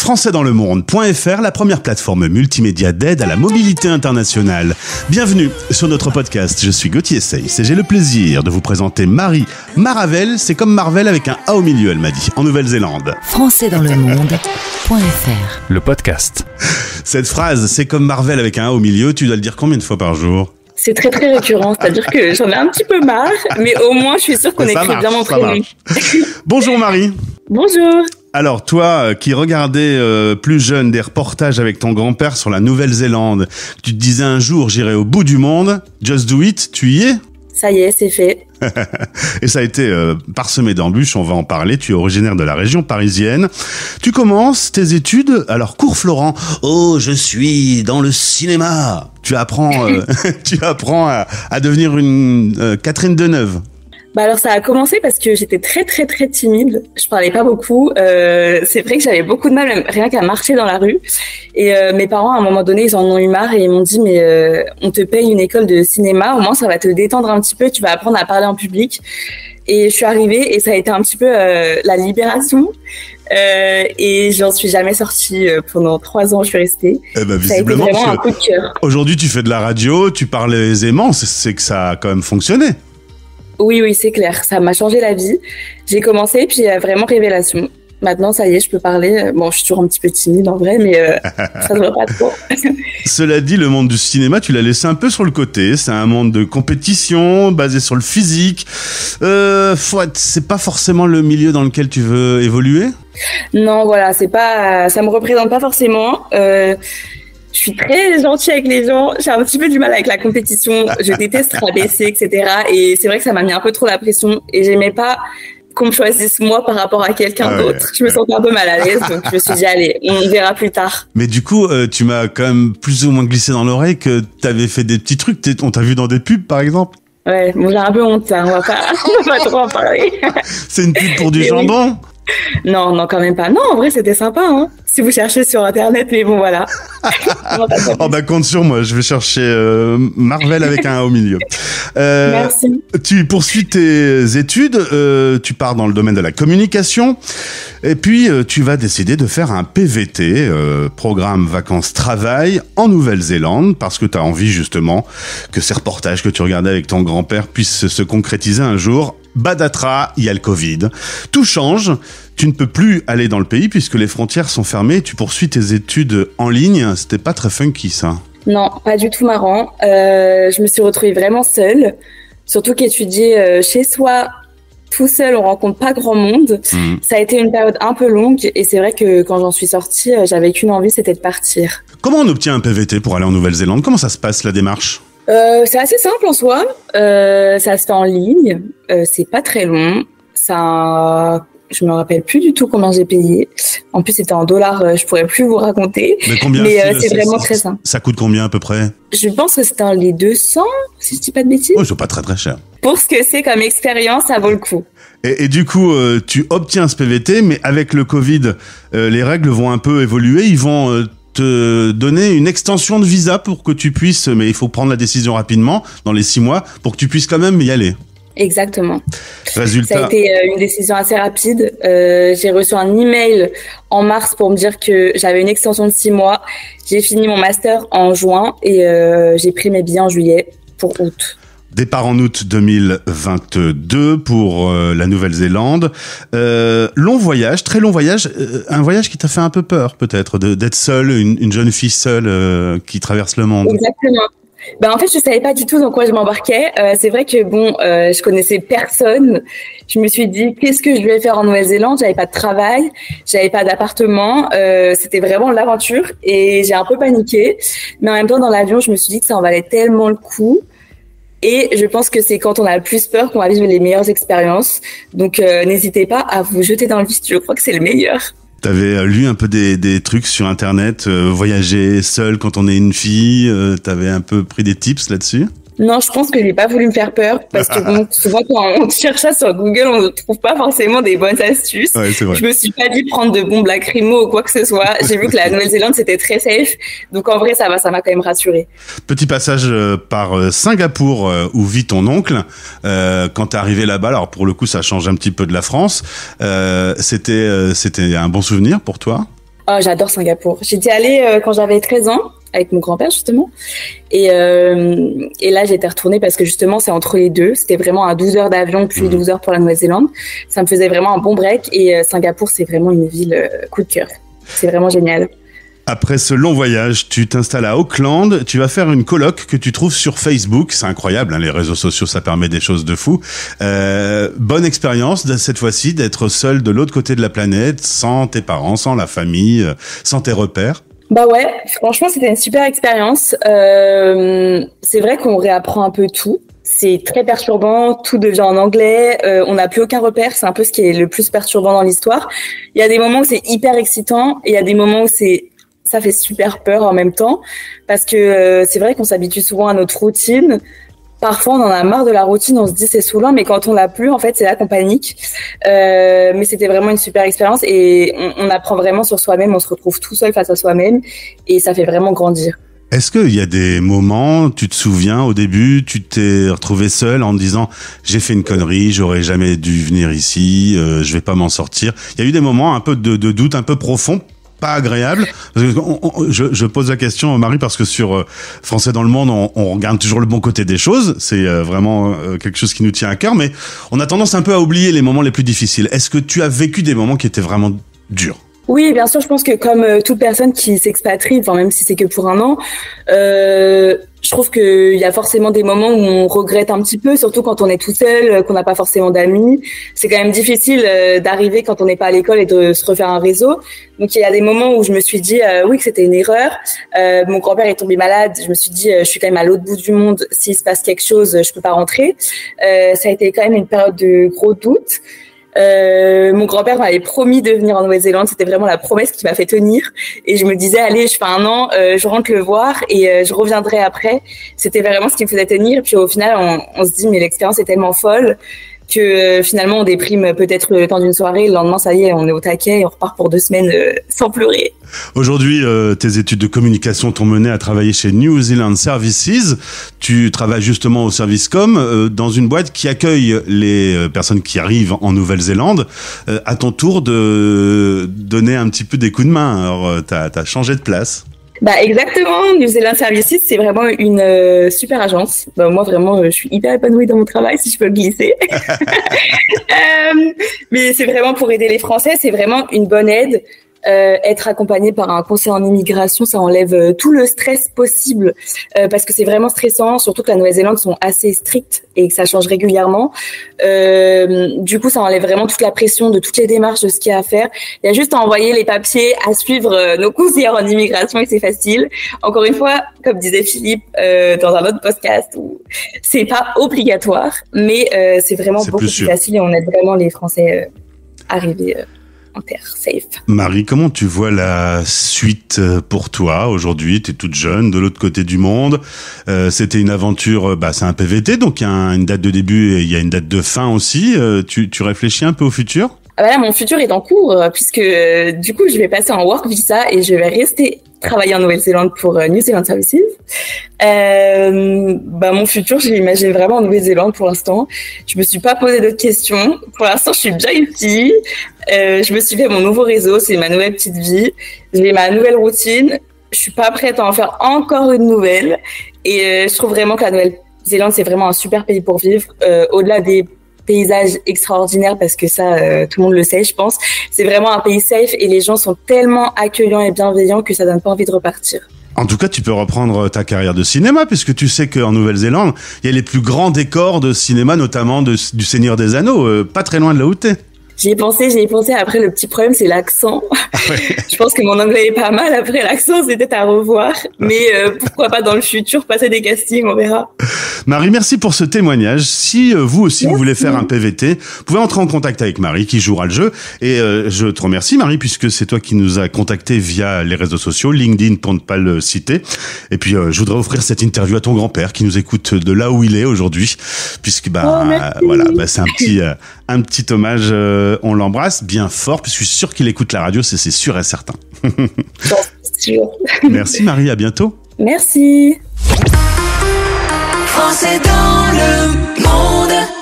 françaisdanslemonde.fr, la première plateforme multimédia d'aide à la mobilité internationale. Bienvenue sur notre podcast, je suis Gauthier Seyss et j'ai le plaisir de vous présenter Marie Maravel, c'est comme Marvel avec un A au milieu, elle m'a dit, en Nouvelle-Zélande. françaisdanslemonde.fr, le podcast. Cette phrase, c'est comme Marvel avec un A au milieu, tu dois le dire combien de fois par jour ? C'est très très récurrent, c'est-à-dire que j'en ai un petit peu marre, mais au moins je suis sûre qu'on écrit bien mon prénom. Bonjour Marie. Bonjour. Alors toi qui regardais plus jeune des reportages avec ton grand-père sur la Nouvelle-Zélande, tu te disais un jour j'irai au bout du monde, just do it, tu y es ? Ça y est, c'est fait. Et ça a été parsemé d'embûches, on va en parler. Tu es originaire de la région parisienne. Tu commences tes études, alors cours Florent. Oh, je suis dans le cinéma. Tu apprends à devenir une Catherine Deneuve. Bah alors ça a commencé parce que j'étais très très très timide, je parlais pas beaucoup, c'est vrai que j'avais beaucoup de mal même rien qu'à marcher dans la rue et mes parents à un moment donné ils en ont eu marre et ils m'ont dit mais on te paye une école de cinéma, au moins ça va te détendre un petit peu, tu vas apprendre à parler en public. Et je suis arrivée et ça a été un petit peu la libération et j'en suis jamais sortie pendant 3 ans, je suis restée. Visiblement, ça a été vraiment un coup de cœur. Aujourd'hui tu fais de la radio, tu parles aisément, c'est que ça a quand même fonctionné. Oui, c'est clair. Ça m'a changé la vie. J'ai commencé, puis vraiment révélation. Maintenant, ça y est, je peux parler. Bon, je suis toujours un petit peu timide en vrai, mais ça devrait pas trop. Cela dit, le monde du cinéma, tu l'as laissé un peu sur le côté. C'est un monde de compétition, basé sur le physique. C'est pas forcément le milieu dans lequel tu veux évoluer ? Non, voilà, c'est pas. Ça me représente pas forcément. Je suis très gentille avec les gens. J'ai un petit peu du mal avec la compétition. Je déteste rabaisser, etc. Et c'est vrai que ça m'a mis un peu trop la pression. Et j'aimais pas qu'on me choisisse moi par rapport à quelqu'un d'autre. Je me sentais un peu mal à l'aise. Donc je me suis dit, allez, on verra plus tard. Mais du coup, tu m'as quand même plus ou moins glissé dans l'oreille que t'avais fait des petits trucs. On t'a vu dans des pubs, par exemple ? Ouais, bon, j'ai un peu honte, ça. On va pas trop en parler. C'est une pub pour du jambon ? Non, quand même pas. Non, en vrai, c'était sympa, hein. Si vous cherchez sur Internet, mais bon, voilà. Oh bah compte sur moi, je vais chercher Marvel avec un A au milieu. Merci. Tu poursuis tes études, tu pars dans le domaine de la communication, et puis tu vas décider de faire un PVT, programme vacances-travail, en Nouvelle-Zélande, parce que tu as envie justement que ces reportages que tu regardais avec ton grand-père puissent se concrétiser un jour. Badatra, il y a le Covid. Tout change. Tu ne peux plus aller dans le pays puisque les frontières sont fermées. Tu poursuis tes études en ligne. C'était pas très funky, ça. Non, pas du tout marrant. Je me suis retrouvée vraiment seule. Surtout qu'étudier chez soi, tout seul, on rencontre pas grand monde. Ça a été une période un peu longue. Et c'est vrai que quand j'en suis sortie, j'avais qu'une envie, c'était de partir. Comment on obtient un PVT pour aller en Nouvelle-Zélande ? Comment ça se passe, la démarche ? C'est assez simple en soi. Ça se fait en ligne. C'est pas très long. Je me rappelle plus du tout combien j'ai payé. En plus, c'était en dollars. Je pourrais plus vous raconter. Mais c'est vraiment très simple. Ça coûte combien à peu près ? Je pense que c'était dans les 200, si je dis pas de bêtises. Oh, c'est pas très très cher. Pour ce que c'est comme expérience, ça vaut le coup. Et du coup, tu obtiens ce PVT, mais avec le Covid, les règles vont un peu évoluer. Ils vont te donner une extension de visa pour que tu puisses, mais il faut prendre la décision rapidement, dans les 6 mois, pour que tu puisses quand même y aller. Exactement. Résultat. Ça a été une décision assez rapide. J'ai reçu un email en mars pour me dire que j'avais une extension de 6 mois. J'ai fini mon master en juin et j'ai pris mes billets en juillet pour août. Départ en août 2022 pour la Nouvelle-Zélande. Long voyage, très long voyage. Un voyage qui t'a fait un peu peur, peut-être, d'être seule, une jeune fille seule qui traverse le monde. Exactement. En fait, je savais pas du tout dans quoi je m'embarquais. C'est vrai que je connaissais personne. Je me suis dit, qu'est-ce que je vais faire en Nouvelle-Zélande ? J'avais pas de travail, j'avais pas d'appartement. C'était vraiment l'aventure et j'ai un peu paniqué. Mais en même temps, dans l'avion, je me suis dit que ça en valait tellement le coup. Et je pense que c'est quand on a le plus peur qu'on va vivre les meilleures expériences. Donc, n'hésitez pas à vous jeter dans le vif. Je crois que c'est le meilleur. T'avais lu un peu des trucs sur Internet, voyager seule quand on est une fille. T'avais un peu pris des tips là-dessus ? Non, je pense que j'ai pas voulu me faire peur parce que souvent quand on cherche ça sur Google, on ne trouve pas forcément des bonnes astuces. Ouais, c'est vrai. Je me suis pas dit prendre de bombes lacrymo ou quoi que ce soit. J'ai vu que la Nouvelle-Zélande c'était très safe, donc en vrai ça m'a quand même rassurée. Petit passage par Singapour où vit ton oncle. Quand t'es arrivé là-bas, alors pour le coup ça change un petit peu de la France. C'était un bon souvenir pour toi ? Oh, j'adore Singapour. J'étais allée quand j'avais 13 ans avec mon grand-père justement. Et là, j'étais retournée parce que justement, c'est entre les deux. C'était vraiment à 12 heures d'avion, puis 12 heures pour la Nouvelle-Zélande. Ça me faisait vraiment un bon break. Et Singapour, c'est vraiment une ville coup de cœur. C'est vraiment génial. Après ce long voyage, tu t'installes à Auckland, tu vas faire une coloc que tu trouves sur Facebook. C'est incroyable, hein, les réseaux sociaux, ça permet des choses de fou. Bonne expérience cette fois-ci d'être seul de l'autre côté de la planète, sans tes parents, sans la famille, sans tes repères. Bah ouais, franchement, c'était une super expérience. C'est vrai qu'on réapprend un peu tout. C'est très perturbant, tout devient en anglais, on n'a plus aucun repère, c'est un peu ce qui est le plus perturbant dans l'histoire. Il y a des moments où c'est hyper excitant et il y a des moments où ça fait super peur en même temps parce que c'est vrai qu'on s'habitue souvent à notre routine. Parfois, on en a marre de la routine, on se dit c'est saoulant, mais quand on l'a plus, en fait, c'est là qu'on panique. Mais c'était vraiment une super expérience et on apprend vraiment sur soi-même, on se retrouve tout seul face à soi-même et ça fait vraiment grandir. Est-ce qu'il y a des moments, tu te souviens, au début, tu t'es retrouvé seul en te disant « j'ai fait une connerie, j'aurais jamais dû venir ici, je vais pas m'en sortir ». Il y a eu des moments un peu de doute, un peu profond, pas agréable. Je pose la question, Marie, parce que sur Français dans le monde, on regarde toujours le bon côté des choses. C'est vraiment quelque chose qui nous tient à cœur, mais on a tendance un peu à oublier les moments les plus difficiles. Est-ce que tu as vécu des moments qui étaient vraiment durs ? Oui, bien sûr, je pense que comme toute personne qui s'expatrie, enfin même si c'est que pour un an, je trouve qu'il y a forcément des moments où on regrette un petit peu, surtout quand on est tout seul, qu'on n'a pas forcément d'amis. C'est quand même difficile d'arriver quand on n'est pas à l'école et de se refaire un réseau. Donc il y a des moments où je me suis dit oui que c'était une erreur. Mon grand-père est tombé malade, je me suis dit je suis quand même à l'autre bout du monde, s'il se passe quelque chose, je peux pas rentrer. Ça a été quand même une période de gros doutes. Mon grand-père m'avait promis de venir en Nouvelle-Zélande, c'était vraiment la promesse qui m'a fait tenir et je me disais allez, je fais un an, je rentre le voir et je reviendrai après. C'était vraiment ce qui me faisait tenir. Puis au final on se dit mais l'expérience est tellement folle que finalement on déprime peut-être le temps d'une soirée, le lendemain ça y est, on est au taquet et on repart pour 2 semaines sans pleurer. Aujourd'hui, tes études de communication t'ont mené à travailler chez New Zealand Services. Tu travailles justement au service com dans une boîte qui accueille les personnes qui arrivent en Nouvelle-Zélande. À ton tour de donner un petit peu des coups de main. Alors, t'as changé de place. Bah exactement, New Zealand Services, c'est vraiment une super agence. Bah, moi vraiment, je suis hyper épanouie dans mon travail, si je peux le glisser. Mais c'est vraiment pour aider les Français, c'est vraiment une bonne aide. Être accompagné par un conseiller en immigration, ça enlève tout le stress possible parce que c'est vraiment stressant, surtout que la Nouvelle-Zélande sont assez strictes et que ça change régulièrement. Du coup, ça enlève vraiment toute la pression de toutes les démarches de ce qu'il y a à faire. Il y a juste à envoyer les papiers, à suivre nos conseillers en immigration et c'est facile. Encore une fois, comme disait Philippe dans un autre podcast, c'est pas obligatoire, mais c'est vraiment beaucoup plus facile et on aide vraiment les Français arrivés en terre safe. Marie, comment tu vois la suite pour toi aujourd'hui? T'es toute jeune, de l'autre côté du monde. C'était une aventure, c'est un PVT, donc il y a une date de début et il y a une date de fin aussi. Tu réfléchis un peu au futur? Là, mon futur est en cours puisque du coup, je vais passer en work visa et je vais rester travailler en Nouvelle-Zélande pour New Zealand Services. Mon futur, je l'imagine vraiment en Nouvelle-Zélande pour l'instant. Je me suis pas posé d'autres questions. Pour l'instant, je suis bien ici. Je me suis fait mon nouveau réseau, c'est ma nouvelle petite vie. J'ai ma nouvelle routine. Je suis pas prête à en faire encore une nouvelle. Et je trouve vraiment que la Nouvelle-Zélande, c'est vraiment un super pays pour vivre. Au-delà des paysages extraordinaires, parce que ça, tout le monde le sait, je pense. C'est vraiment un pays safe et les gens sont tellement accueillants et bienveillants que ça donne pas envie de repartir. En tout cas, tu peux reprendre ta carrière de cinéma, puisque tu sais qu'en Nouvelle-Zélande, il y a les plus grands décors de cinéma, notamment du Seigneur des Anneaux, pas très loin de là où t'es. J'y ai pensé. Après, le petit problème, c'est l'accent. Ouais. Je pense que mon anglais est pas mal. Après, l'accent, c'est peut-être à revoir. Mais pourquoi pas dans le futur passer des castings, on verra. Marie, merci pour ce témoignage. Si vous aussi, vous voulez faire un PVT, vous pouvez entrer en contact avec Marie qui jouera le jeu. Et je te remercie, Marie, puisque c'est toi qui nous as contactés via les réseaux sociaux, LinkedIn pour ne pas le citer. Et puis, je voudrais offrir cette interview à ton grand-père qui nous écoute de là où il est aujourd'hui, puisque c'est un petit hommage. On l'embrasse bien fort, puisque je suis sûr qu'il écoute la radio, c'est sûr et certain. Sûr. Merci Marie, à bientôt. Merci. Français dans le monde.